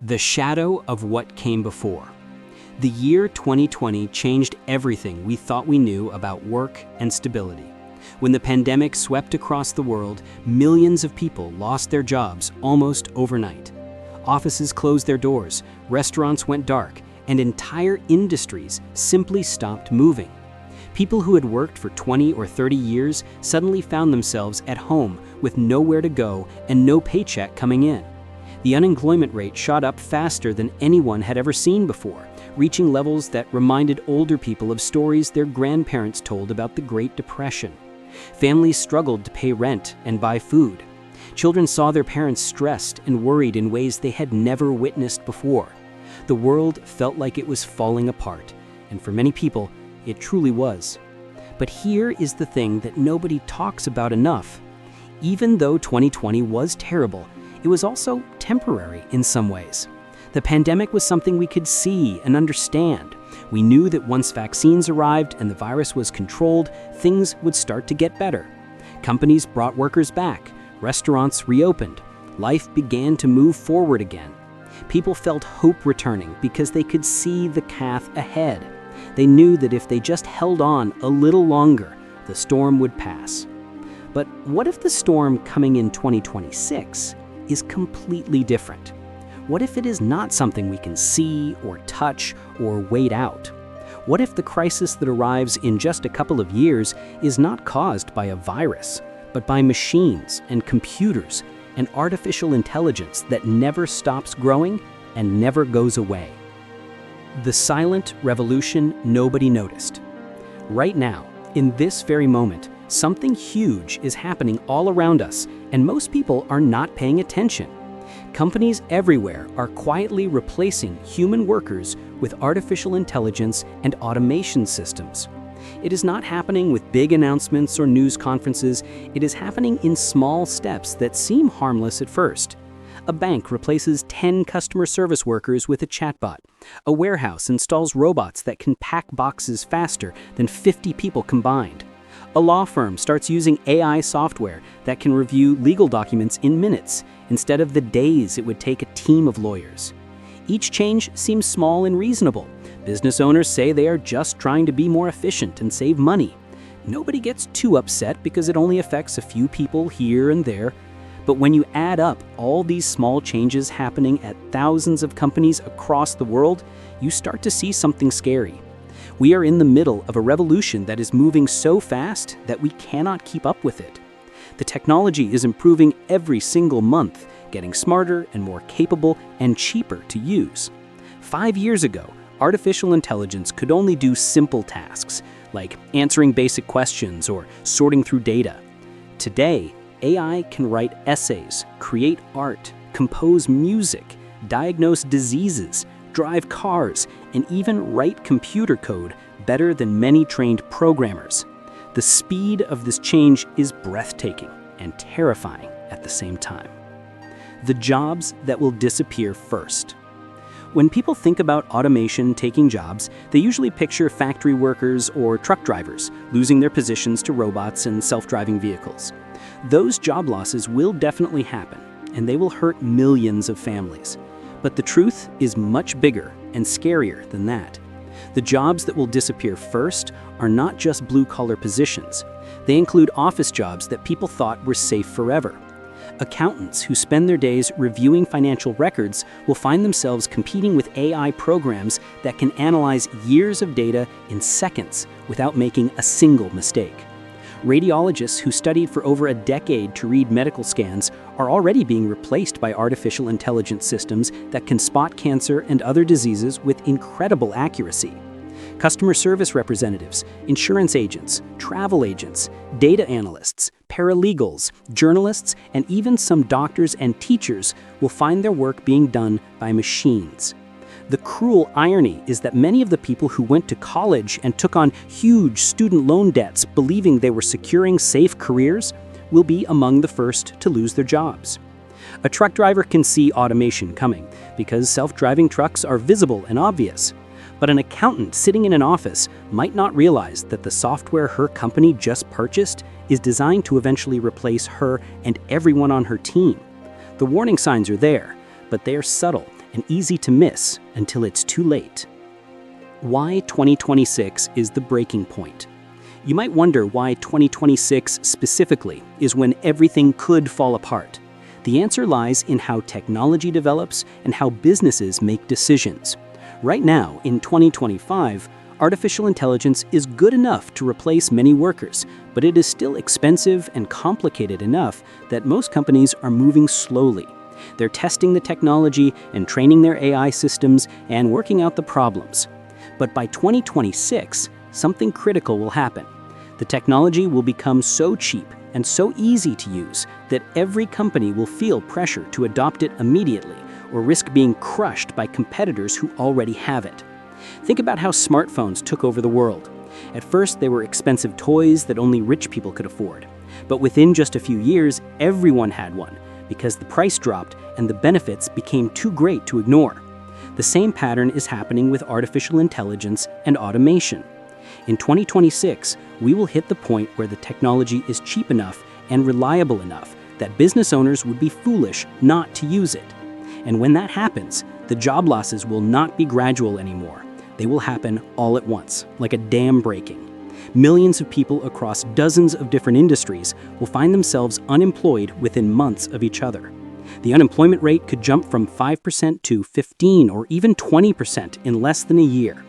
The shadow of what came before. The year 2020 changed everything we thought we knew about work and stability. When the pandemic swept across the world, millions of people lost their jobs almost overnight. Offices closed their doors, restaurants went dark, and entire industries simply stopped moving. People who had worked for 20 or 30 years suddenly found themselves at home with nowhere to go and no paycheck coming in. The unemployment rate shot up faster than anyone had ever seen before, reaching levels that reminded older people of stories their grandparents told about the Great Depression. Families struggled to pay rent and buy food. Children saw their parents stressed and worried in ways they had never witnessed before. The world felt like it was falling apart, and for many people, it truly was. But here is the thing that nobody talks about enough. Even though 2020 was terrible, it was also temporary in some ways. The pandemic was something we could see and understand. We knew that once vaccines arrived and the virus was controlled, things would start to get better. Companies brought workers back, restaurants reopened, life began to move forward again. People felt hope returning because they could see the path ahead. They knew that if they just held on a little longer, the storm would pass. But what if the storm coming in 2026 is completely different? What if it is not something we can see or touch or wait out? What if the crisis that arrives in just a couple of years is not caused by a virus, but by machines and computers and artificial intelligence that never stops growing and never goes away? The silent revolution nobody noticed. Right now, in this very moment, something huge is happening all around us, and most people are not paying attention. Companies everywhere are quietly replacing human workers with artificial intelligence and automation systems. It is not happening with big announcements or news conferences. It is happening in small steps that seem harmless at first. A bank replaces 10 customer service workers with a chatbot. A warehouse installs robots that can pack boxes faster than 50 people combined. A law firm starts using AI software that can review legal documents in minutes instead of the days it would take a team of lawyers. Each change seems small and reasonable. Business owners say they are just trying to be more efficient and save money. Nobody gets too upset because it only affects a few people here and there. But when you add up all these small changes happening at thousands of companies across the world, you start to see something scary. We are in the middle of a revolution that is moving so fast that we cannot keep up with it. The technology is improving every single month, getting smarter and more capable and cheaper to use. 5 years ago, artificial intelligence could only do simple tasks, like answering basic questions or sorting through data. Today, AI can write essays, create art, compose music, diagnose diseases, drive cars, and even write computer code better than many trained programmers. The speed of this change is breathtaking and terrifying at the same time. The jobs that will disappear first. When people think about automation taking jobs, they usually picture factory workers or truck drivers losing their positions to robots and self-driving vehicles. Those job losses will definitely happen, and they will hurt millions of families. But the truth is much bigger and scarier than that. The jobs that will disappear first are not just blue-collar positions. They include office jobs that people thought were safe forever. Accountants who spend their days reviewing financial records will find themselves competing with AI programs that can analyze years of data in seconds without making a single mistake. Radiologists who studied for over a decade to read medical scans are already being replaced by artificial intelligence systems that can spot cancer and other diseases with incredible accuracy. Customer service representatives, insurance agents, travel agents, data analysts, paralegals, journalists, and even some doctors and teachers will find their work being done by machines. The cruel irony is that many of the people who went to college and took on huge student loan debts believing they were securing safe careers will be among the first to lose their jobs. A truck driver can see automation coming because self-driving trucks are visible and obvious. But an accountant sitting in an office might not realize that the software her company just purchased is designed to eventually replace her and everyone on her team. The warning signs are there, but they are subtle and easy to miss until it's too late. Why 2026 is the breaking point? You might wonder why 2026 specifically is when everything could fall apart. The answer lies in how technology develops and how businesses make decisions. Right now, in 2025, artificial intelligence is good enough to replace many workers, but it is still expensive and complicated enough that most companies are moving slowly. They're testing the technology and training their AI systems and working out the problems. But by 2026, something critical will happen. The technology will become so cheap and so easy to use that every company will feel pressure to adopt it immediately or risk being crushed by competitors who already have it. Think about how smartphones took over the world. At first, they were expensive toys that only rich people could afford. But within just a few years, everyone had one because the price dropped and the benefits became too great to ignore. The same pattern is happening with artificial intelligence and automation. In 2026, we will hit the point where the technology is cheap enough and reliable enough that business owners would be foolish not to use it. And when that happens, the job losses will not be gradual anymore. They will happen all at once, like a dam breaking. Millions of people across dozens of different industries will find themselves unemployed within months of each other. The unemployment rate could jump from 5% to 15 or even 20% in less than a year.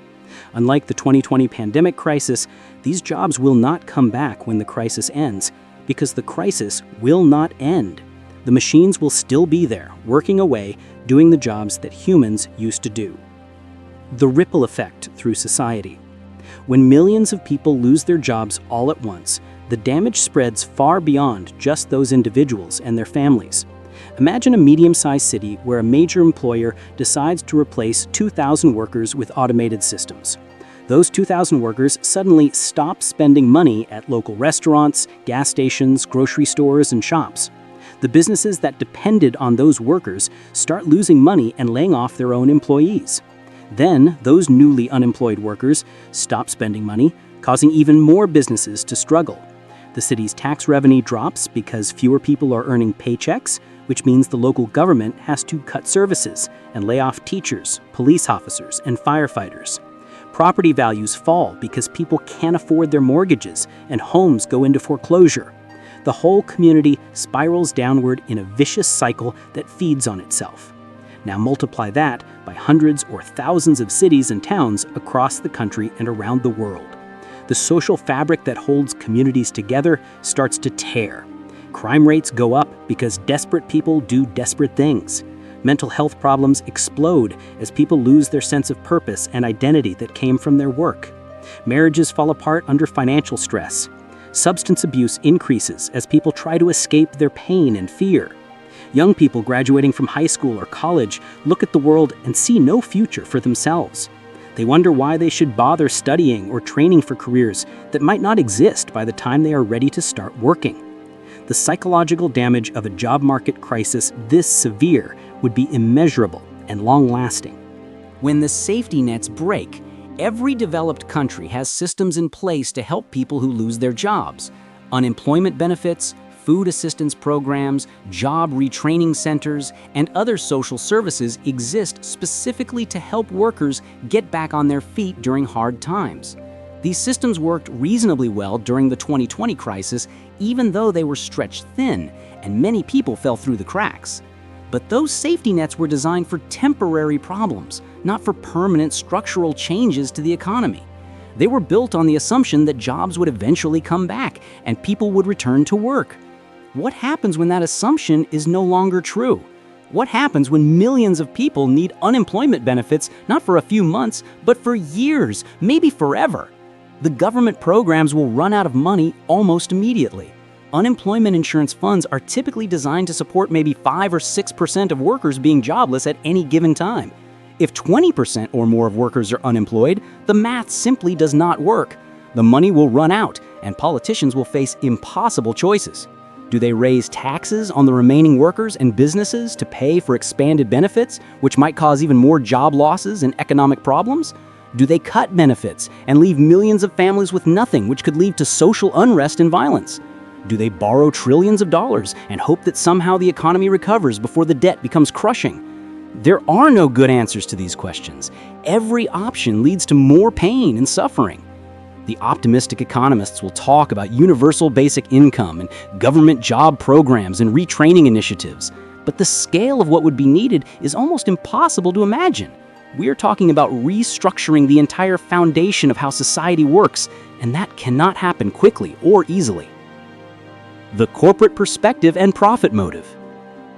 Unlike the 2020 pandemic crisis, these jobs will not come back when the crisis ends, because the crisis will not end. The machines will still be there, working away, doing the jobs that humans used to do. The ripple effect through society. When millions of people lose their jobs all at once, the damage spreads far beyond just those individuals and their families. Imagine a medium-sized city where a major employer decides to replace 2,000 workers with automated systems. Those 2,000 workers suddenly stop spending money at local restaurants, gas stations, grocery stores, and shops. The businesses that depended on those workers start losing money and laying off their own employees. Then, those newly unemployed workers stop spending money, causing even more businesses to struggle. The city's tax revenue drops because fewer people are earning paychecks, which means the local government has to cut services and lay off teachers, police officers, and firefighters. Property values fall because people can't afford their mortgages and homes go into foreclosure. The whole community spirals downward in a vicious cycle that feeds on itself. Now multiply that by hundreds or thousands of cities and towns across the country and around the world. The social fabric that holds communities together starts to tear. Crime rates go up because desperate people do desperate things. Mental health problems explode as people lose their sense of purpose and identity that came from their work. Marriages fall apart under financial stress. Substance abuse increases as people try to escape their pain and fear. Young people graduating from high school or college look at the world and see no future for themselves. They wonder why they should bother studying or training for careers that might not exist by the time they are ready to start working. The psychological damage of a job market crisis this severe would be immeasurable and long-lasting. When the safety nets break, every developed country has systems in place to help people who lose their jobs. Unemployment benefits, food assistance programs, job retraining centers, and other social services exist specifically to help workers get back on their feet during hard times. These systems worked reasonably well during the 2020 crisis, even though they were stretched thin and many people fell through the cracks. But those safety nets were designed for temporary problems, not for permanent structural changes to the economy. They were built on the assumption that jobs would eventually come back and people would return to work. What happens when that assumption is no longer true? What happens when millions of people need unemployment benefits not for a few months, but for years, maybe forever? The government programs will run out of money almost immediately. Unemployment insurance funds are typically designed to support maybe 5 or 6% of workers being jobless at any given time. If 20% or more of workers are unemployed, the math simply does not work. The money will run out, and politicians will face impossible choices. Do they raise taxes on the remaining workers and businesses to pay for expanded benefits, which might cause even more job losses and economic problems? Do they cut benefits and leave millions of families with nothing, which could lead to social unrest and violence? Do they borrow trillions of dollars and hope that somehow the economy recovers before the debt becomes crushing? There are no good answers to these questions. Every option leads to more pain and suffering. The optimistic economists will talk about universal basic income and government job programs and retraining initiatives, but the scale of what would be needed is almost impossible to imagine. We are talking about restructuring the entire foundation of how society works, and that cannot happen quickly or easily. The corporate perspective and profit motive.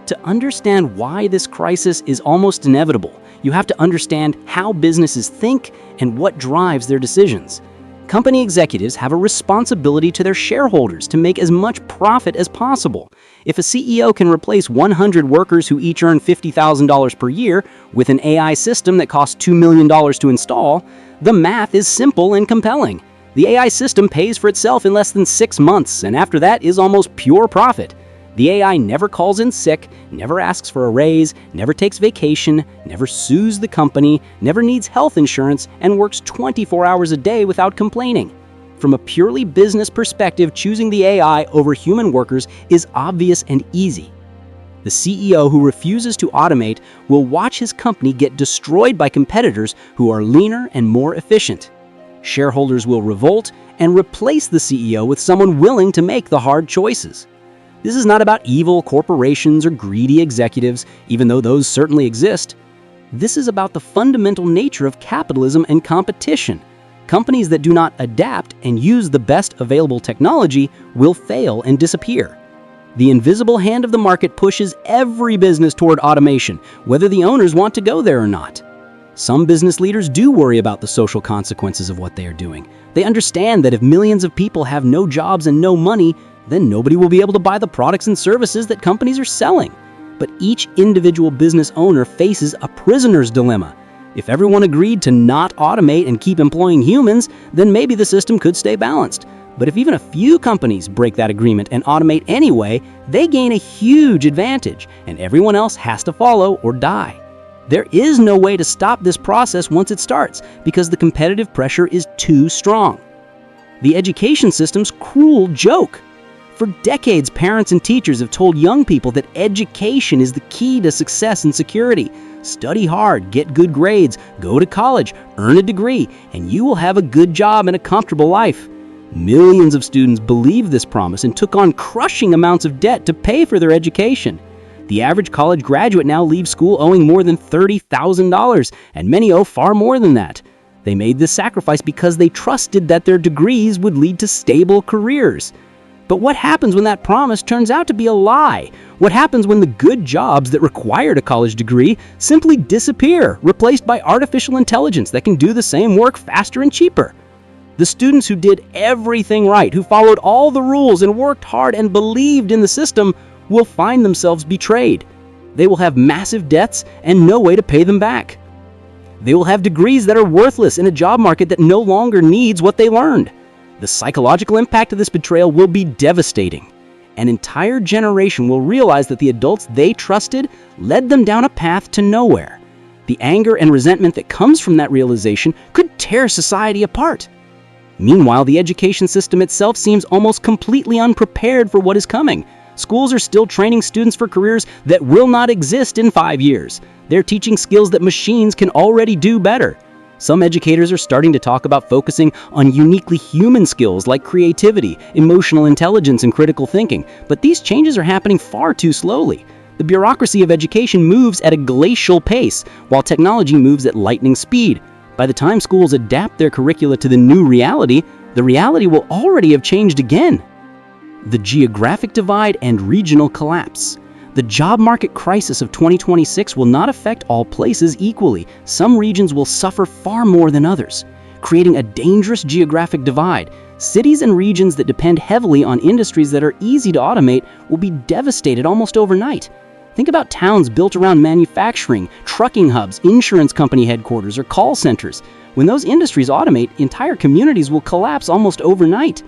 To understand why this crisis is almost inevitable, you have to understand how businesses think and what drives their decisions. Company executives have a responsibility to their shareholders to make as much profit as possible. If a CEO can replace 100 workers who each earn $50,000 per year with an AI system that costs $2 million to install, the math is simple and compelling. The AI system pays for itself in less than 6 months, and after that is almost pure profit. The AI never calls in sick, never asks for a raise, never takes vacation, never sues the company, never needs health insurance, and works 24 hours a day without complaining. From a purely business perspective, choosing the AI over human workers is obvious and easy. The CEO who refuses to automate will watch his company get destroyed by competitors who are leaner and more efficient. Shareholders will revolt and replace the CEO with someone willing to make the hard choices. This is not about evil corporations or greedy executives, even though those certainly exist. This is about the fundamental nature of capitalism and competition. Companies that do not adapt and use the best available technology will fail and disappear. The invisible hand of the market pushes every business toward automation, whether the owners want to go there or not. Some business leaders do worry about the social consequences of what they are doing. They understand that if millions of people have no jobs and no money, then nobody will be able to buy the products and services that companies are selling. But each individual business owner faces a prisoner's dilemma. If everyone agreed to not automate and keep employing humans, then maybe the system could stay balanced. But if even a few companies break that agreement and automate anyway, they gain a huge advantage, and everyone else has to follow or die. There is no way to stop this process once it starts, because the competitive pressure is too strong. The education system's cruel joke. For decades, parents and teachers have told young people that education is the key to success and security. Study hard, get good grades, go to college, earn a degree, and you will have a good job and a comfortable life. Millions of students believed this promise and took on crushing amounts of debt to pay for their education. The average college graduate now leaves school owing more than $30,000, and many owe far more than that. They made this sacrifice because they trusted that their degrees would lead to stable careers. But what happens when that promise turns out to be a lie? What happens when the good jobs that required a college degree simply disappear, replaced by artificial intelligence that can do the same work faster and cheaper? The students who did everything right, who followed all the rules and worked hard and believed in the system, will find themselves betrayed. They will have massive debts and no way to pay them back. They will have degrees that are worthless in a job market that no longer needs what they learned. The psychological impact of this betrayal will be devastating. An entire generation will realize that the adults they trusted led them down a path to nowhere. The anger and resentment that comes from that realization could tear society apart. Meanwhile, the education system itself seems almost completely unprepared for what is coming. Schools are still training students for careers that will not exist in 5 years. They're teaching skills that machines can already do better. Some educators are starting to talk about focusing on uniquely human skills like creativity, emotional intelligence, and critical thinking, but these changes are happening far too slowly. The bureaucracy of education moves at a glacial pace, while technology moves at lightning speed. By the time schools adapt their curricula to the new reality, the reality will already have changed again. The geographic divide and regional collapse. The job market crisis of 2026 will not affect all places equally. Some regions will suffer far more than others, creating a dangerous geographic divide. Cities and regions that depend heavily on industries that are easy to automate will be devastated almost overnight. Think about towns built around manufacturing, trucking hubs, insurance company headquarters, or call centers. When those industries automate, entire communities will collapse almost overnight.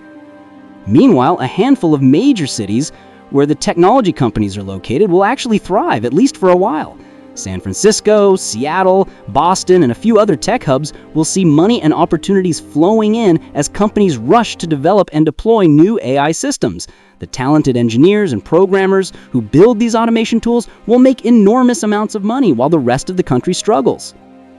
Meanwhile, a handful of major cities where the technology companies are located will actually thrive, at least for a while. San Francisco, Seattle, Boston, and a few other tech hubs will see money and opportunities flowing in as companies rush to develop and deploy new AI systems. The talented engineers and programmers who build these automation tools will make enormous amounts of money while the rest of the country struggles.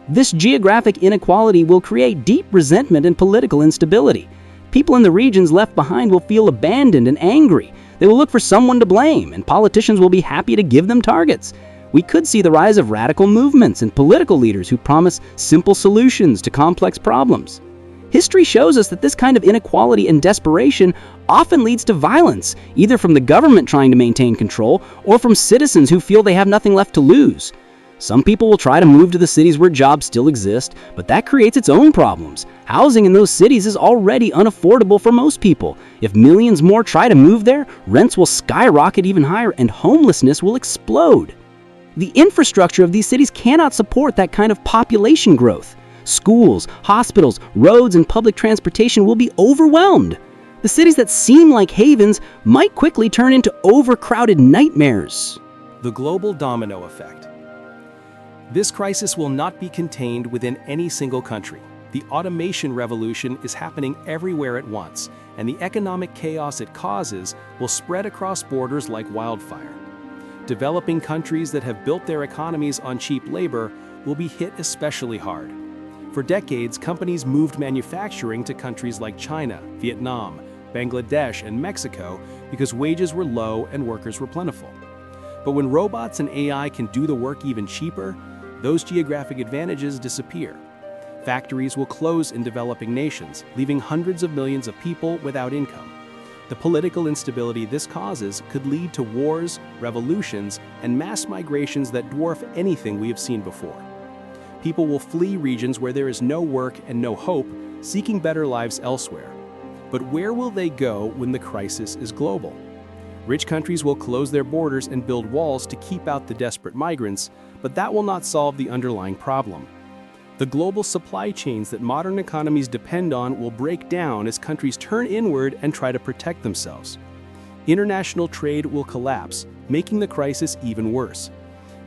This geographic inequality will create deep resentment and political instability. People in the regions left behind will feel abandoned and angry. They will look for someone to blame, and politicians will be happy to give them targets. We could see the rise of radical movements and political leaders who promise simple solutions to complex problems. History shows us that this kind of inequality and desperation often leads to violence, either from the government trying to maintain control or from citizens who feel they have nothing left to lose. Some people will try to move to the cities where jobs still exist, but that creates its own problems. Housing in those cities is already unaffordable for most people. If millions more try to move there, rents will skyrocket even higher and homelessness will explode. The infrastructure of these cities cannot support that kind of population growth. Schools, hospitals, roads, and public transportation will be overwhelmed. The cities that seem like havens might quickly turn into overcrowded nightmares. The global domino effect. This crisis will not be contained within any single country. The automation revolution is happening everywhere at once, and the economic chaos it causes will spread across borders like wildfire. Developing countries that have built their economies on cheap labor will be hit especially hard. For decades, companies moved manufacturing to countries like China, Vietnam, Bangladesh, and Mexico because wages were low and workers were plentiful. But when robots and AI can do the work even cheaper, those geographic advantages disappear. Factories will close in developing nations, leaving hundreds of millions of people without income. The political instability this causes could lead to wars, revolutions, and mass migrations that dwarf anything we have seen before. People will flee regions where there is no work and no hope, seeking better lives elsewhere. But where will they go when the crisis is global? Rich countries will close their borders and build walls to keep out the desperate migrants, but that will not solve the underlying problem. The global supply chains that modern economies depend on will break down as countries turn inward and try to protect themselves. International trade will collapse, making the crisis even worse.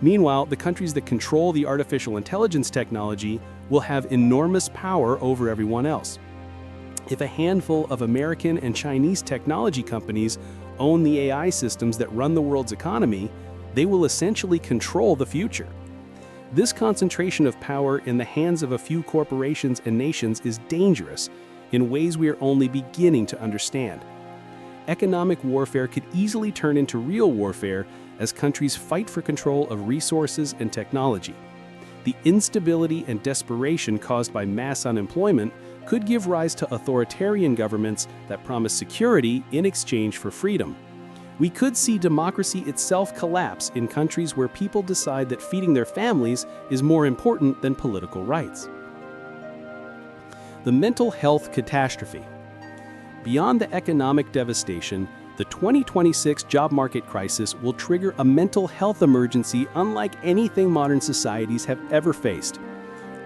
Meanwhile, the countries that control the artificial intelligence technology will have enormous power over everyone else. If a handful of American and Chinese technology companies own the AI systems that run the world's economy, they will essentially control the future. This concentration of power in the hands of a few corporations and nations is dangerous in ways we are only beginning to understand. Economic warfare could easily turn into real warfare as countries fight for control of resources and technology. The instability and desperation caused by mass unemployment could give rise to authoritarian governments that promise security in exchange for freedom. We could see democracy itself collapse in countries where people decide that feeding their families is more important than political rights. The mental health catastrophe. Beyond the economic devastation, the 2026 job market crisis will trigger a mental health emergency unlike anything modern societies have ever faced.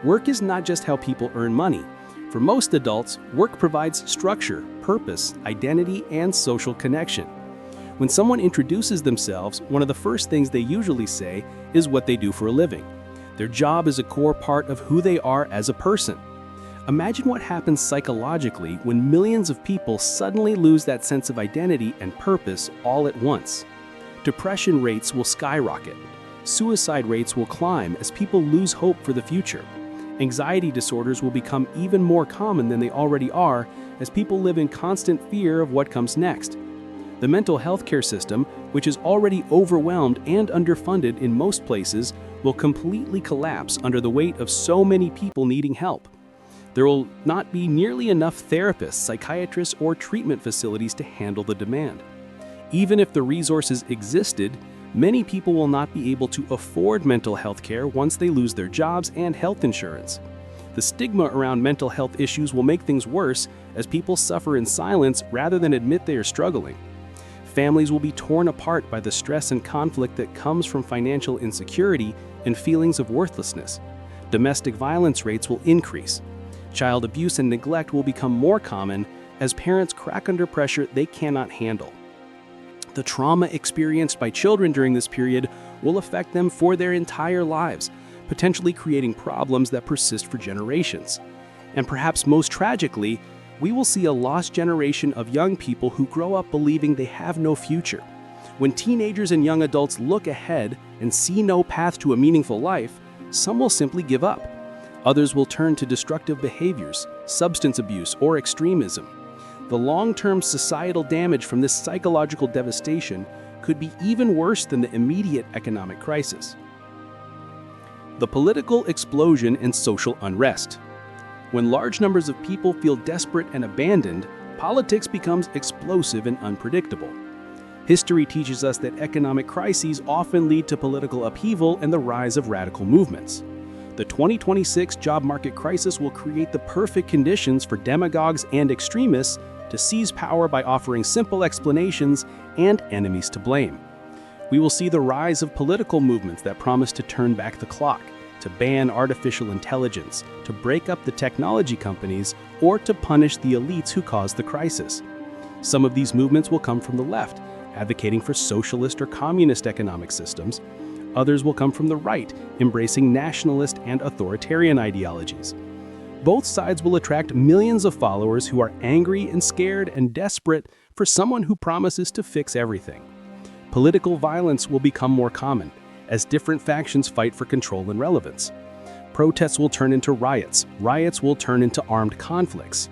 Work is not just how people earn money. For most adults, work provides structure, purpose, identity, and social connection. When someone introduces themselves, one of the first things they usually say is what they do for a living. Their job is a core part of who they are as a person. Imagine what happens psychologically when millions of people suddenly lose that sense of identity and purpose all at once. Depression rates will skyrocket. Suicide rates will climb as people lose hope for the future. Anxiety disorders will become even more common than they already are as people live in constant fear of what comes next. The mental health care system, which is already overwhelmed and underfunded in most places, will completely collapse under the weight of so many people needing help. There will not be nearly enough therapists, psychiatrists, or treatment facilities to handle the demand. Even if the resources existed, many people will not be able to afford mental health care once they lose their jobs and health insurance. The stigma around mental health issues will make things worse as people suffer in silence rather than admit they are struggling. Families will be torn apart by the stress and conflict that comes from financial insecurity and feelings of worthlessness. Domestic violence rates will increase. Child abuse and neglect will become more common as parents crack under pressure they cannot handle. The trauma experienced by children during this period will affect them for their entire lives, potentially creating problems that persist for generations. And perhaps most tragically, we will see a lost generation of young people who grow up believing they have no future. When teenagers and young adults look ahead and see no path to a meaningful life, some will simply give up. Others will turn to destructive behaviors, substance abuse, or extremism. The long-term societal damage from this psychological devastation could be even worse than the immediate economic crisis. The political explosion and social unrest. When large numbers of people feel desperate and abandoned, politics becomes explosive and unpredictable. History teaches us that economic crises often lead to political upheaval and the rise of radical movements. The 2026 job market crisis will create the perfect conditions for demagogues and extremists to seize power by offering simple explanations and enemies to blame. We will see the rise of political movements that promise to turn back the clock, to ban artificial intelligence, to break up the technology companies, or to punish the elites who caused the crisis. Some of these movements will come from the left, advocating for socialist or communist economic systems. Others will come from the right, embracing nationalist and authoritarian ideologies. Both sides will attract millions of followers who are angry and scared and desperate for someone who promises to fix everything. Political violence will become more common as different factions fight for control and relevance. Protests will turn into riots. Riots will turn into armed conflicts.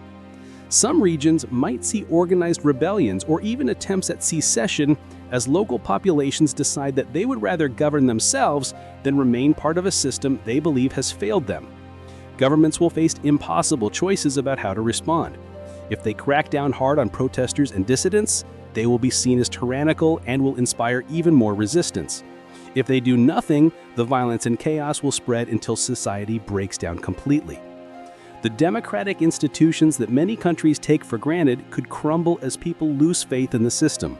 Some regions might see organized rebellions or even attempts at secession as local populations decide that they would rather govern themselves than remain part of a system they believe has failed them. Governments will face impossible choices about how to respond. If they crack down hard on protesters and dissidents, they will be seen as tyrannical and will inspire even more resistance. If they do nothing, the violence and chaos will spread until society breaks down completely. The democratic institutions that many countries take for granted could crumble as people lose faith in the system.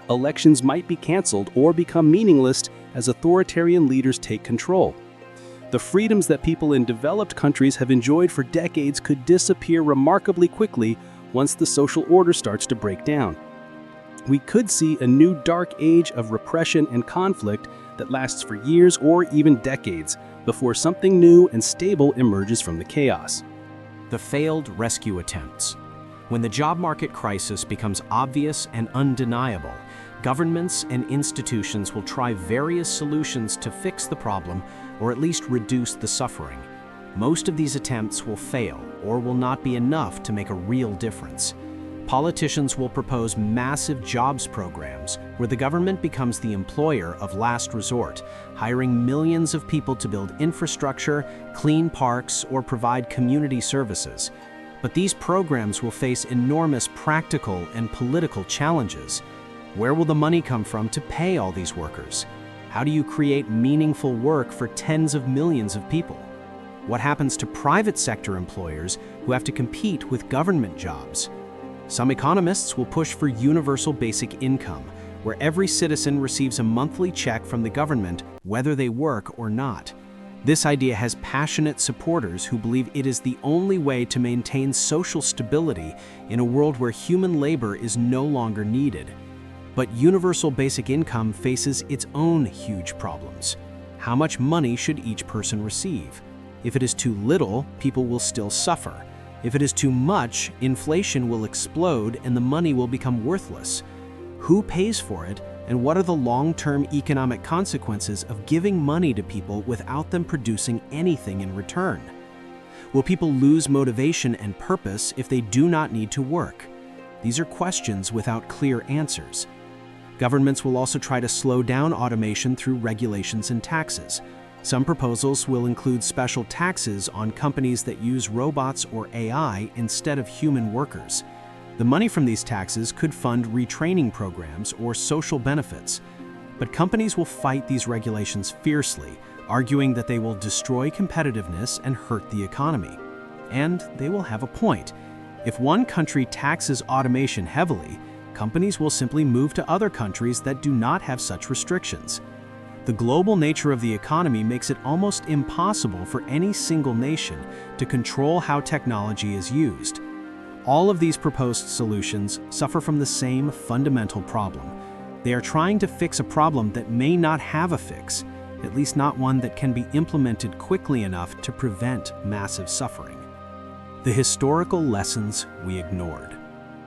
Elections might be canceled or become meaningless as authoritarian leaders take control. The freedoms that people in developed countries have enjoyed for decades could disappear remarkably quickly once the social order starts to break down. We could see a new dark age of repression and conflict that lasts for years or even decades before something new and stable emerges from the chaos. The failed rescue attempts. When the job market crisis becomes obvious and undeniable, governments and institutions will try various solutions to fix the problem or at least reduce the suffering. Most of these attempts will fail or will not be enough to make a real difference. Politicians will propose massive jobs programs where the government becomes the employer of last resort, hiring millions of people to build infrastructure, clean parks, or provide community services. But these programs will face enormous practical and political challenges. Where will the money come from to pay all these workers? How do you create meaningful work for tens of millions of people? What happens to private sector employers who have to compete with government jobs? Some economists will push for universal basic income, where every citizen receives a monthly check from the government whether they work or not. This idea has passionate supporters who believe it is the only way to maintain social stability in a world where human labor is no longer needed. But universal basic income faces its own huge problems. How much money should each person receive? If it is too little, people will still suffer. If it is too much, inflation will explode and the money will become worthless. Who pays for it, and what are the long-term economic consequences of giving money to people without them producing anything in return? Will people lose motivation and purpose if they do not need to work? These are questions without clear answers. Governments will also try to slow down automation through regulations and taxes. Some proposals will include special taxes on companies that use robots or AI instead of human workers. The money from these taxes could fund retraining programs or social benefits. But companies will fight these regulations fiercely, arguing that they will destroy competitiveness and hurt the economy. And they will have a point. If one country taxes automation heavily, companies will simply move to other countries that do not have such restrictions. The global nature of the economy makes it almost impossible for any single nation to control how technology is used. All of these proposed solutions suffer from the same fundamental problem. They are trying to fix a problem that may not have a fix, at least not one that can be implemented quickly enough to prevent massive suffering. The historical lessons we ignored.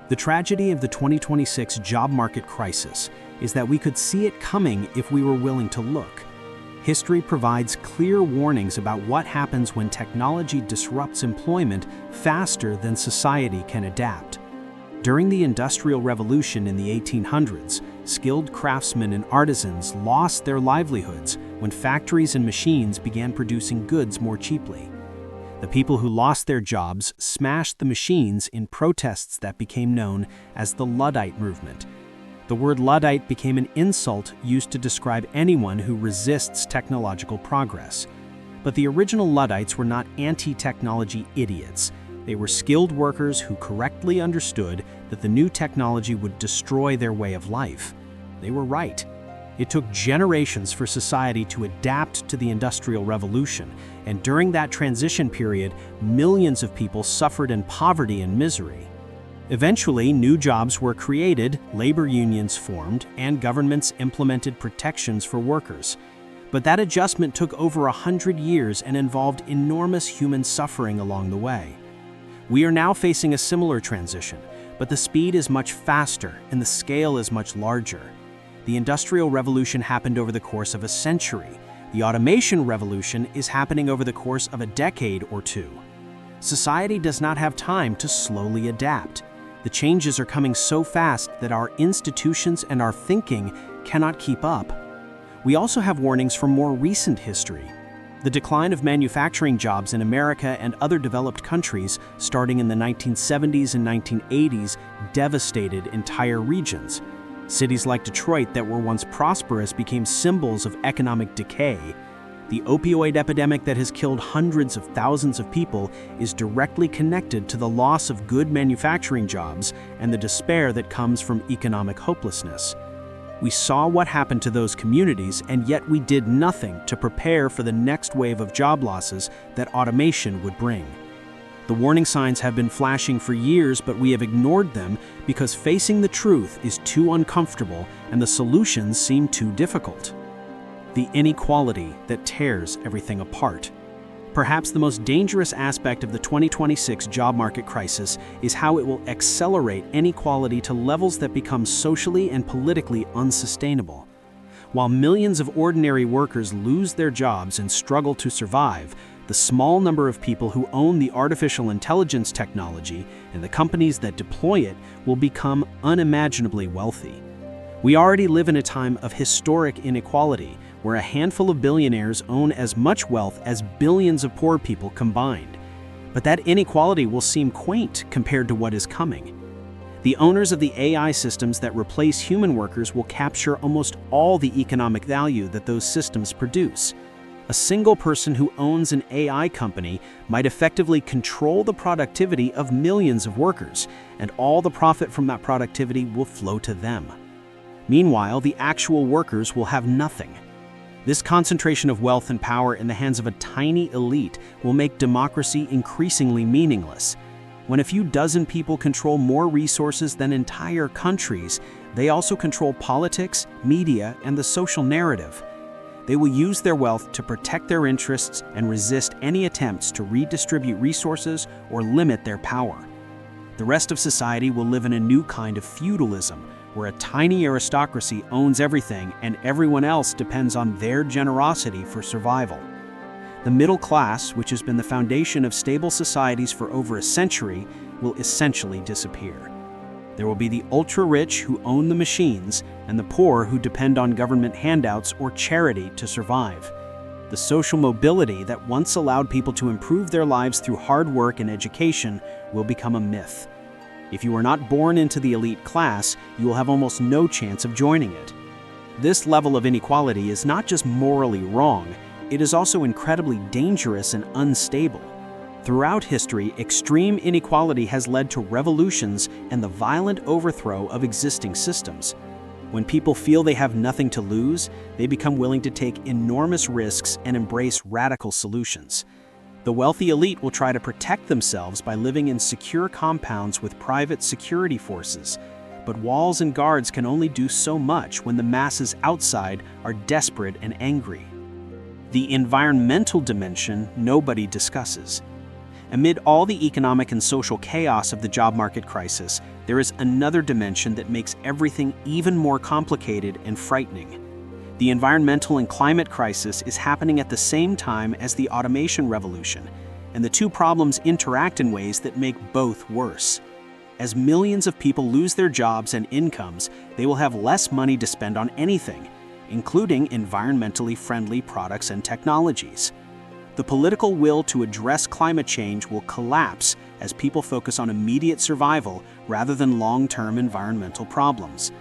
The tragedy of the 2026 job market crisis is that we could see it coming if we were willing to look. History provides clear warnings about what happens when technology disrupts employment faster than society can adapt. During the Industrial Revolution in the 1800s, skilled craftsmen and artisans lost their livelihoods when factories and machines began producing goods more cheaply. The people who lost their jobs smashed the machines in protests that became known as the Luddite movement. The word Luddite became an insult used to describe anyone who resists technological progress. But the original Luddites were not anti-technology idiots. They were skilled workers who correctly understood that the new technology would destroy their way of life. They were right. It took generations for society to adapt to the Industrial Revolution, and during that transition period, millions of people suffered in poverty and misery. Eventually, new jobs were created, labor unions formed, and governments implemented protections for workers. But that adjustment took over 100 years and involved enormous human suffering along the way. We are now facing a similar transition, but the speed is much faster and the scale is much larger. The Industrial Revolution happened over the course of a century. The Automation Revolution is happening over the course of a decade or two. Society does not have time to slowly adapt. The changes are coming so fast that our institutions and our thinking cannot keep up. We also have warnings from more recent history. The decline of manufacturing jobs in America and other developed countries starting in the 1970s and 1980s devastated entire regions. Cities like Detroit that were once prosperous became symbols of economic decay. The opioid epidemic that has killed hundreds of thousands of people is directly connected to the loss of good manufacturing jobs and the despair that comes from economic hopelessness. We saw what happened to those communities, and yet we did nothing to prepare for the next wave of job losses that automation would bring. The warning signs have been flashing for years, but we have ignored them because facing the truth is too uncomfortable and the solutions seem too difficult. The inequality that tears everything apart. Perhaps the most dangerous aspect of the 2026 job market crisis is how it will accelerate inequality to levels that become socially and politically unsustainable. While millions of ordinary workers lose their jobs and struggle to survive, the small number of people who own the artificial intelligence technology and the companies that deploy it will become unimaginably wealthy. We already live in a time of historic inequality, where a handful of billionaires own as much wealth as billions of poor people combined. But that inequality will seem quaint compared to what is coming. The owners of the AI systems that replace human workers will capture almost all the economic value that those systems produce. A single person who owns an AI company might effectively control the productivity of millions of workers, and all the profit from that productivity will flow to them. Meanwhile, the actual workers will have nothing. This concentration of wealth and power in the hands of a tiny elite will make democracy increasingly meaningless. When a few dozen people control more resources than entire countries, they also control politics, media, and the social narrative. They will use their wealth to protect their interests and resist any attempts to redistribute resources or limit their power. The rest of society will live in a new kind of feudalism, where a tiny aristocracy owns everything and everyone else depends on their generosity for survival. The middle class, which has been the foundation of stable societies for over a century, will essentially disappear. There will be the ultra-rich who own the machines and the poor who depend on government handouts or charity to survive. The social mobility that once allowed people to improve their lives through hard work and education will become a myth. If you are not born into the elite class, you will have almost no chance of joining it. This level of inequality is not just morally wrong, it is also incredibly dangerous and unstable. Throughout history, extreme inequality has led to revolutions and the violent overthrow of existing systems. When people feel they have nothing to lose, they become willing to take enormous risks and embrace radical solutions. The wealthy elite will try to protect themselves by living in secure compounds with private security forces. but walls and guards can only do so much when the masses outside are desperate and angry. The environmental dimension nobody discusses. Amid all the economic and social chaos of the job market crisis, there is another dimension that makes everything even more complicated and frightening. The environmental and climate crisis is happening at the same time as the automation revolution, and the two problems interact in ways that make both worse. As millions of people lose their jobs and incomes, they will have less money to spend on anything, including environmentally friendly products and technologies. The political will to address climate change will collapse as people focus on immediate survival rather than long-term environmental problems.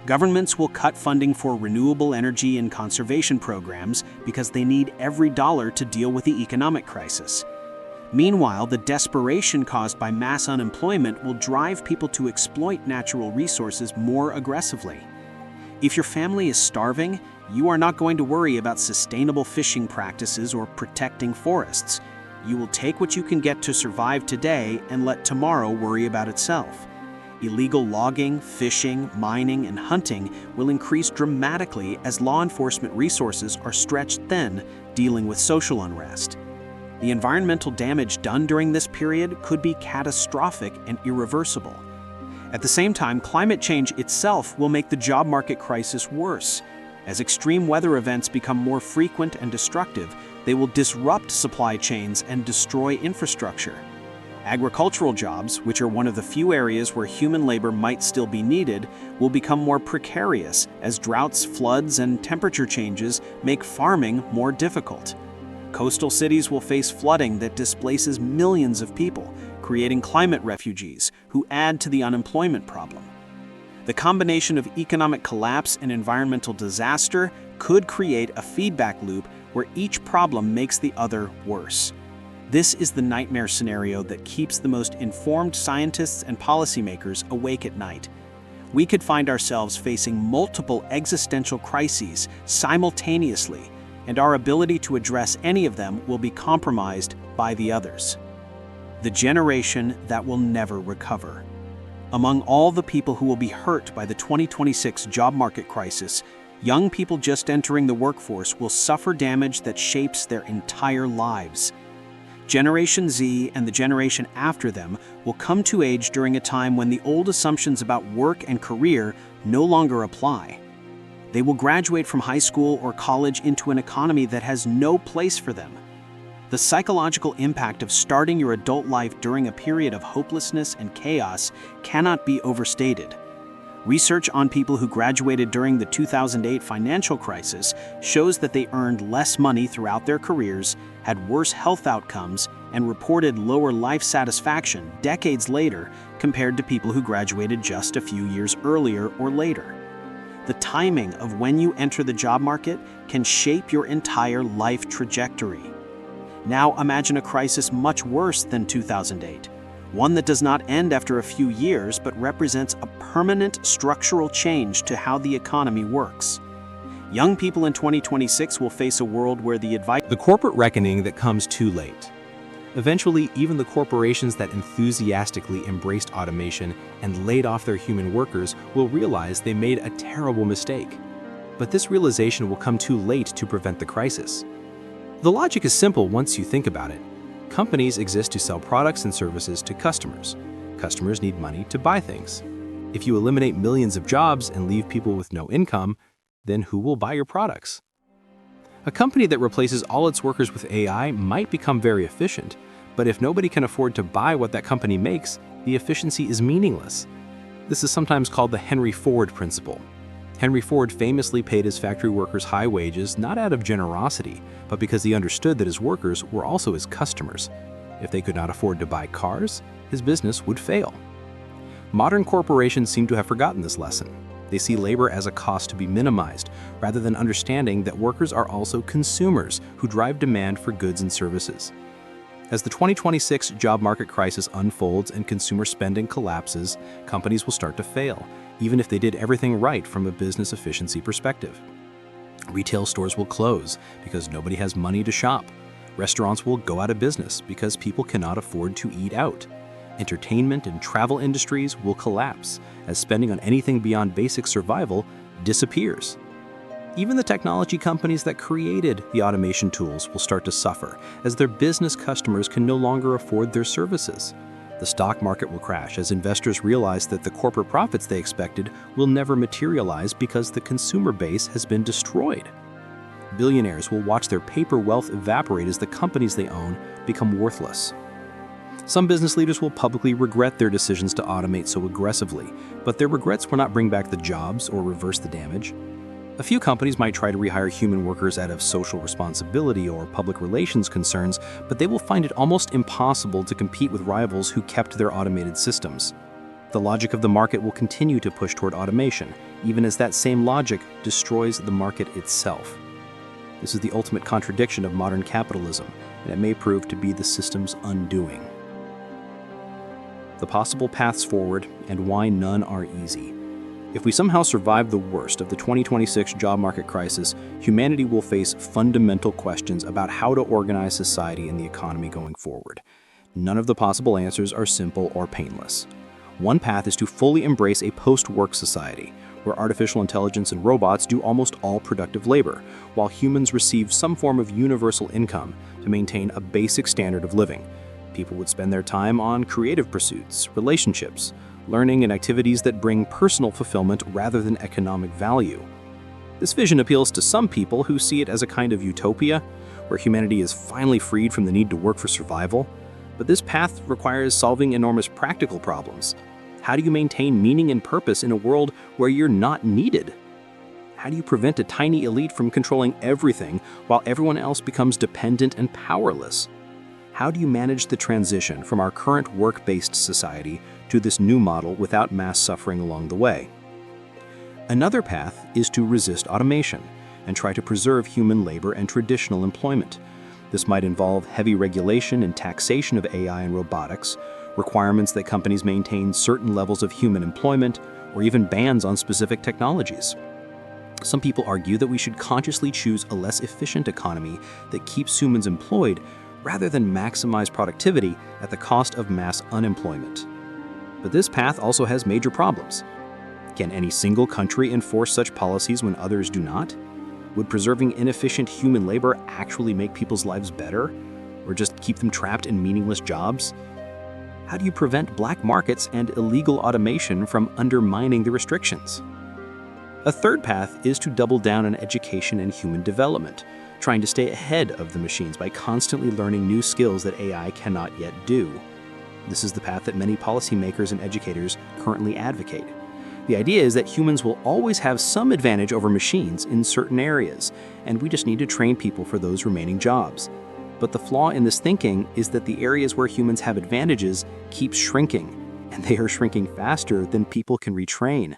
Governments will cut funding for renewable energy and conservation programs because they need every dollar to deal with the economic crisis. Meanwhile, the desperation caused by mass unemployment will drive people to exploit natural resources more aggressively. If your family is starving, you are not going to worry about sustainable fishing practices or protecting forests. You will take what you can get to survive today and let tomorrow worry about itself. Illegal logging, fishing, mining, and hunting will increase dramatically as law enforcement resources are stretched thin dealing with social unrest. The environmental damage done during this period could be catastrophic and irreversible. At the same time, climate change itself will make the job market crisis worse. As extreme weather events become more frequent and destructive, they will disrupt supply chains and destroy infrastructure. Agricultural jobs, which are one of the few areas where human labor might still be needed, will become more precarious as droughts, floods, and temperature changes make farming more difficult. Coastal cities will face flooding that displaces millions of people, creating climate refugees who add to the unemployment problem. The combination of economic collapse and environmental disaster could create a feedback loop where each problem makes the other worse. This is the nightmare scenario that keeps the most informed scientists and policymakers awake at night. We could find ourselves facing multiple existential crises simultaneously, and our ability to address any of them will be compromised by the others. The generation that will never recover. Among all the people who will be hurt by the 2026 job market crisis, young people just entering the workforce will suffer damage that shapes their entire lives. Generation Z and the generation after them will come to age during a time when the old assumptions about work and career no longer apply. They will graduate from high school or college into an economy that has no place for them. The psychological impact of starting your adult life during a period of hopelessness and chaos cannot be overstated. Research on people who graduated during the 2008 financial crisis shows that they earned less money throughout their careers, had worse health outcomes, and reported lower life satisfaction decades later compared to people who graduated just a few years earlier or later. The timing of when you enter the job market can shape your entire life trajectory. Now imagine a crisis much worse than 2008, one that does not end after a few years but represents a permanent structural change to how the economy works. Young people in 2026 will face a world where the corporate reckoning that comes too late. Eventually, even the corporations that enthusiastically embraced automation and laid off their human workers will realize they made a terrible mistake. But this realization will come too late to prevent the crisis. The logic is simple once you think about it. Companies exist to sell products and services to customers. Customers need money to buy things. If you eliminate millions of jobs and leave people with no income, then who will buy your products? A company that replaces all its workers with AI might become very efficient, but if nobody can afford to buy what that company makes, the efficiency is meaningless. This is sometimes called the Henry Ford principle. Henry Ford famously paid his factory workers high wages not out of generosity, but because he understood that his workers were also his customers. If they could not afford to buy cars, his business would fail. Modern corporations seem to have forgotten this lesson. They see labor as a cost to be minimized, rather than understanding that workers are also consumers who drive demand for goods and services. As the 2026 job market crisis unfolds and consumer spending collapses, companies will start to fail, even if they did everything right from a business efficiency perspective. Retail stores will close because nobody has money to shop. Restaurants will go out of business because people cannot afford to eat out. Entertainment and travel industries will collapse as spending on anything beyond basic survival disappears. Even the technology companies that created the automation tools will start to suffer as their business customers can no longer afford their services. The stock market will crash as investors realize that the corporate profits they expected will never materialize because the consumer base has been destroyed. Billionaires will watch their paper wealth evaporate as the companies they own become worthless. Some business leaders will publicly regret their decisions to automate so aggressively, but their regrets will not bring back the jobs or reverse the damage. A few companies might try to rehire human workers out of social responsibility or public relations concerns, but they will find it almost impossible to compete with rivals who kept their automated systems. The logic of the market will continue to push toward automation, even as that same logic destroys the market itself. This is the ultimate contradiction of modern capitalism, and it may prove to be the system's undoing. The possible paths forward and why none are easy. If we somehow survive the worst of the 2026 job market crisis, humanity will face fundamental questions about how to organize society and the economy going forward. None of the possible answers are simple or painless. One path is to fully embrace a post-work society, where artificial intelligence and robots do almost all productive labor, while humans receive some form of universal income to maintain a basic standard of living. People would spend their time on creative pursuits, relationships, learning, and activities that bring personal fulfillment rather than economic value. This vision appeals to some people who see it as a kind of utopia, where humanity is finally freed from the need to work for survival. But this path requires solving enormous practical problems. How do you maintain meaning and purpose in a world where you're not needed? How do you prevent a tiny elite from controlling everything while everyone else becomes dependent and powerless? How do you manage the transition from our current work-based society to this new model without mass suffering along the way? Another path is to resist automation and try to preserve human labor and traditional employment. This might involve heavy regulation and taxation of AI and robotics, requirements that companies maintain certain levels of human employment, or even bans on specific technologies. Some people argue that we should consciously choose a less efficient economy that keeps humans employed rather than maximize productivity at the cost of mass unemployment. But this path also has major problems. Can any single country enforce such policies when others do not? Would preserving inefficient human labor actually make people's lives better, or just keep them trapped in meaningless jobs? How do you prevent black markets and illegal automation from undermining the restrictions? A third path is to double down on education and human development, trying to stay ahead of the machines by constantly learning new skills that AI cannot yet do. This is the path that many policymakers and educators currently advocate. The idea is that humans will always have some advantage over machines in certain areas, and we just need to train people for those remaining jobs. But the flaw in this thinking is that the areas where humans have advantages keep shrinking, and they are shrinking faster than people can retrain.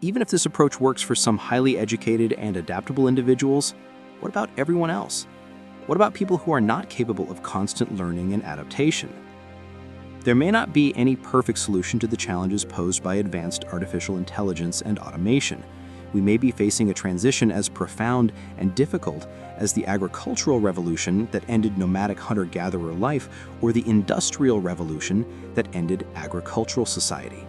Even if this approach works for some highly educated and adaptable individuals, what about everyone else? What about people who are not capable of constant learning and adaptation? There may not be any perfect solution to the challenges posed by advanced artificial intelligence and automation. We may be facing a transition as profound and difficult as the agricultural revolution that ended nomadic hunter-gatherer life or the industrial revolution that ended agricultural society.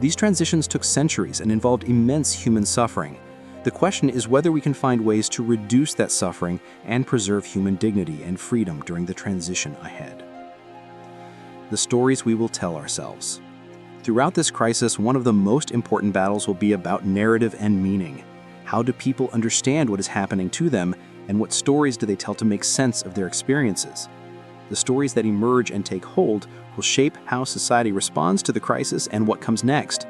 These transitions took centuries and involved immense human suffering. The question is whether we can find ways to reduce that suffering and preserve human dignity and freedom during the transition ahead. The stories we will tell ourselves. Throughout this crisis, one of the most important battles will be about narrative and meaning. How do people understand what is happening to them, and what stories do they tell to make sense of their experiences? The stories that emerge and take hold will shape how society responds to the crisis and what comes next.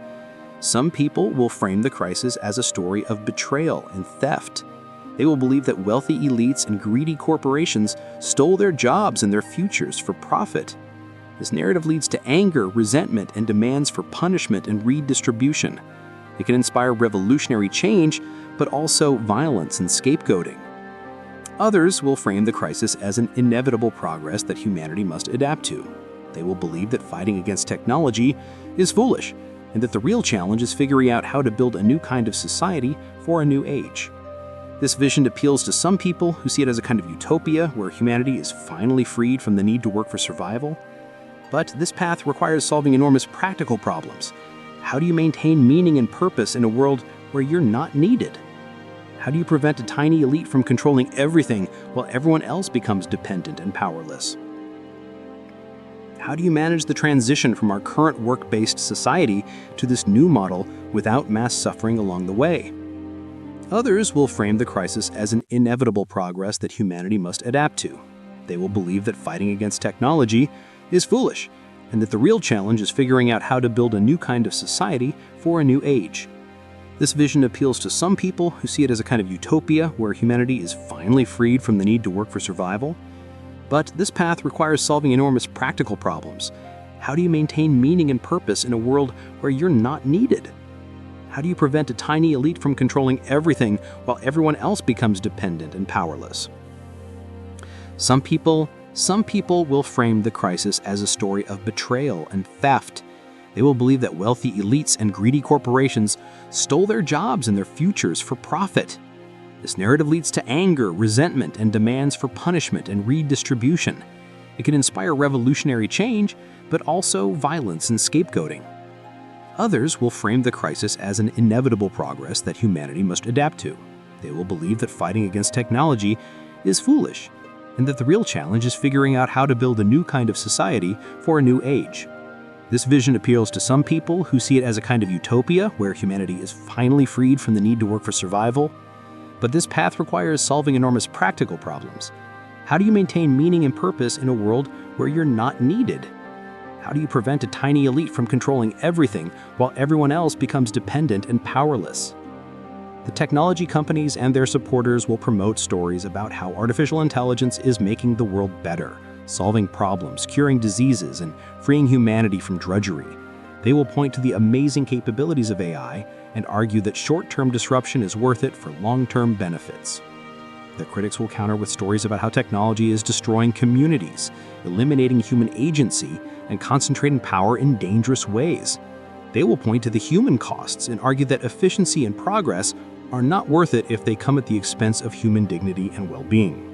Some people will frame the crisis as a story of betrayal and theft. They will believe that wealthy elites and greedy corporations stole their jobs and their futures for profit. This narrative leads to anger, resentment, and demands for punishment and redistribution. It can inspire revolutionary change, but also violence and scapegoating. Others will frame the crisis as an inevitable progress that humanity must adapt to. They will believe that fighting against technology is foolish, and that the real challenge is figuring out how to build a new kind of society for a new age. This vision appeals to some people who see it as a kind of utopia where humanity is finally freed from the need to work for survival. But this path requires solving enormous practical problems. How do you maintain meaning and purpose in a world where you're not needed? How do you prevent a tiny elite from controlling everything while everyone else becomes dependent and powerless? How do you manage the transition from our current work-based society to this new model without mass suffering along the way? Others will frame the crisis as an inevitable progress that humanity must adapt to. They will believe that fighting against technology is foolish, and that the real challenge is figuring out how to build a new kind of society for a new age. This vision appeals to some people who see it as a kind of utopia where humanity is finally freed from the need to work for survival. But this path requires solving enormous practical problems. How do you maintain meaning and purpose in a world where you're not needed? How do you prevent a tiny elite from controlling everything while everyone else becomes dependent and powerless? Some people will frame the crisis as a story of betrayal and theft. They will believe that wealthy elites and greedy corporations stole their jobs and their futures for profit. This narrative leads to anger, resentment, and demands for punishment and redistribution. It can inspire revolutionary change, but also violence and scapegoating. Others will frame the crisis as an inevitable progress that humanity must adapt to. They will believe that fighting against technology is foolish, and that the real challenge is figuring out how to build a new kind of society for a new age. This vision appeals to some people who see it as a kind of utopia where humanity is finally freed from the need to work for survival. But this path requires solving enormous practical problems. How do you maintain meaning and purpose in a world where you're not needed? How do you prevent a tiny elite from controlling everything while everyone else becomes dependent and powerless? The technology companies and their supporters will promote stories about how artificial intelligence is making the world better, solving problems, curing diseases, and freeing humanity from drudgery. They will point to the amazing capabilities of AI and argue that short-term disruption is worth it for long-term benefits. The critics will counter with stories about how technology is destroying communities, eliminating human agency, and concentrating power in dangerous ways. They will point to the human costs and argue that efficiency and progress are not worth it if they come at the expense of human dignity and well-being.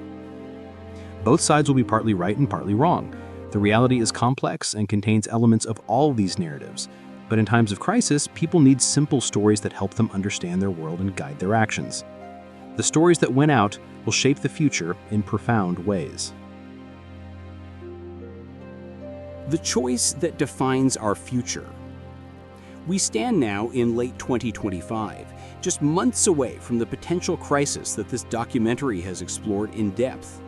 Both sides will be partly right and partly wrong. The reality is complex and contains elements of all these narratives. But in times of crisis, people need simple stories that help them understand their world and guide their actions. The stories that win out will shape the future in profound ways. The choice that defines our future. We stand now in late 2025, just months away from the potential crisis that this documentary has explored in depth.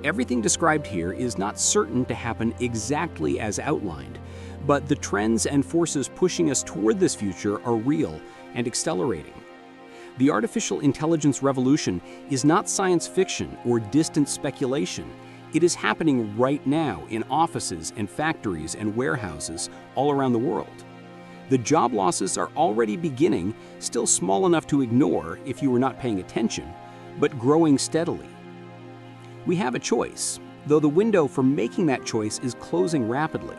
Everything described here is not certain to happen exactly as outlined, but the trends and forces pushing us toward this future are real and accelerating. The artificial intelligence revolution is not science fiction or distant speculation. It is happening right now in offices and factories and warehouses all around the world. The job losses are already beginning, still small enough to ignore if you were not paying attention, but growing steadily. We have a choice, though the window for making that choice is closing rapidly.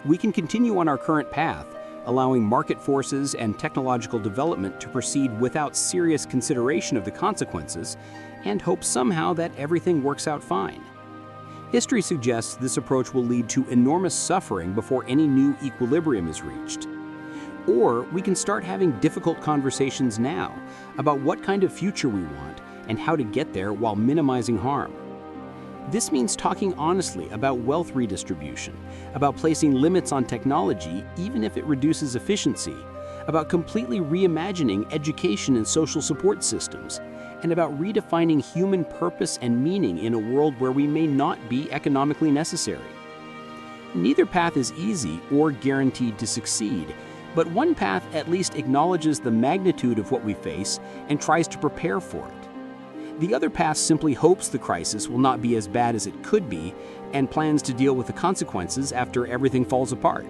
We can continue on our current path, allowing market forces and technological development to proceed without serious consideration of the consequences, and hope somehow that everything works out fine. History suggests this approach will lead to enormous suffering before any new equilibrium is reached. Or we can start having difficult conversations now about what kind of future we want and how to get there while minimizing harm. This means talking honestly about wealth redistribution, about placing limits on technology even if it reduces efficiency, about completely reimagining education and social support systems, and about redefining human purpose and meaning in a world where we may not be economically necessary. Neither path is easy or guaranteed to succeed, but one path at least acknowledges the magnitude of what we face and tries to prepare for it. The other path simply hopes the crisis will not be as bad as it could be and plans to deal with the consequences after everything falls apart.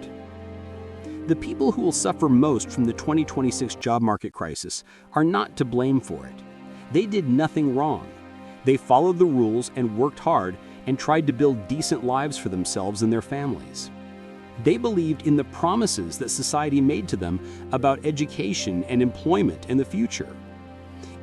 The people who will suffer most from the 2026 job market crisis are not to blame for it. They did nothing wrong. They followed the rules and worked hard and tried to build decent lives for themselves and their families. They believed in the promises that society made to them about education and employment in the future.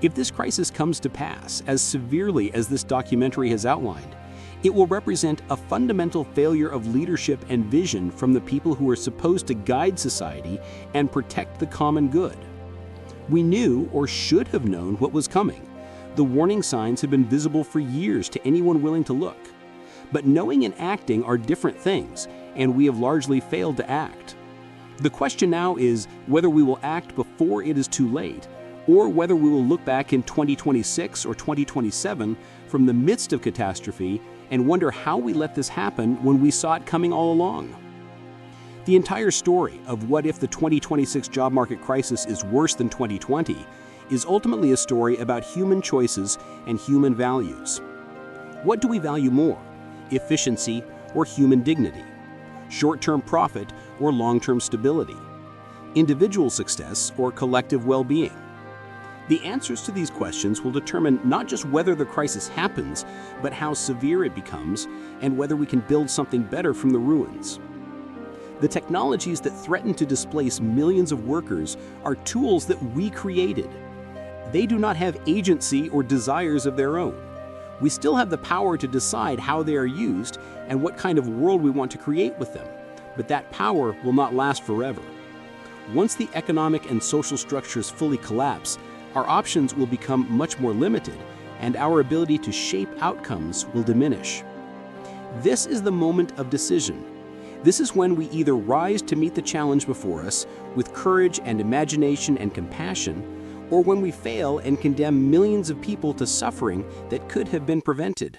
If this crisis comes to pass as severely as this documentary has outlined, It will represent a fundamental failure of leadership and vision from the people who are supposed to guide society and protect the common good. We knew, or should have known, what was coming. The warning signs have been visible for years to anyone willing to look. But knowing and acting are different things, and we have largely failed to act. The question now is whether we will act before it is too late, or whether we will look back in 2026 or 2027 from the midst of catastrophe and wonder how we let this happen when we saw it coming all along. The entire story of what if the 2026 job market crisis is worse than 2020 is ultimately a story about human choices and human values. What do we value more? Efficiency or human dignity? Short-term profit or long-term stability? Individual success or collective well-being? The answers to these questions will determine not just whether the crisis happens, but how severe it becomes and whether we can build something better from the ruins. The technologies that threaten to displace millions of workers are tools that we created. They do not have agency or desires of their own. We still have the power to decide how they are used and what kind of world we want to create with them, but that power will not last forever. Once the economic and social structures fully collapse, our options will become much more limited, and our ability to shape outcomes will diminish. This is the moment of decision. This is when we either rise to meet the challenge before us with courage and imagination and compassion, or when we fail and condemn millions of people to suffering that could have been prevented.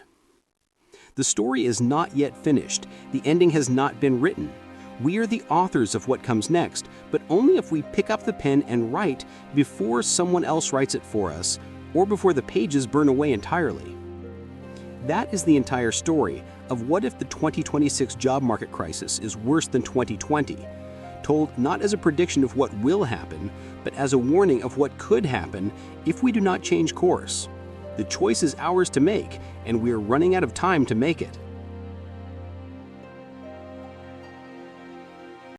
The story is not yet finished. The ending has not been written. We are the authors of what comes next, but only if we pick up the pen and write before someone else writes it for us, or before the pages burn away entirely. That is the entire story of what if the 2026 job market crisis is worse than 2020, told not as a prediction of what will happen, but as a warning of what could happen if we do not change course. The choice is ours to make, and we are running out of time to make it.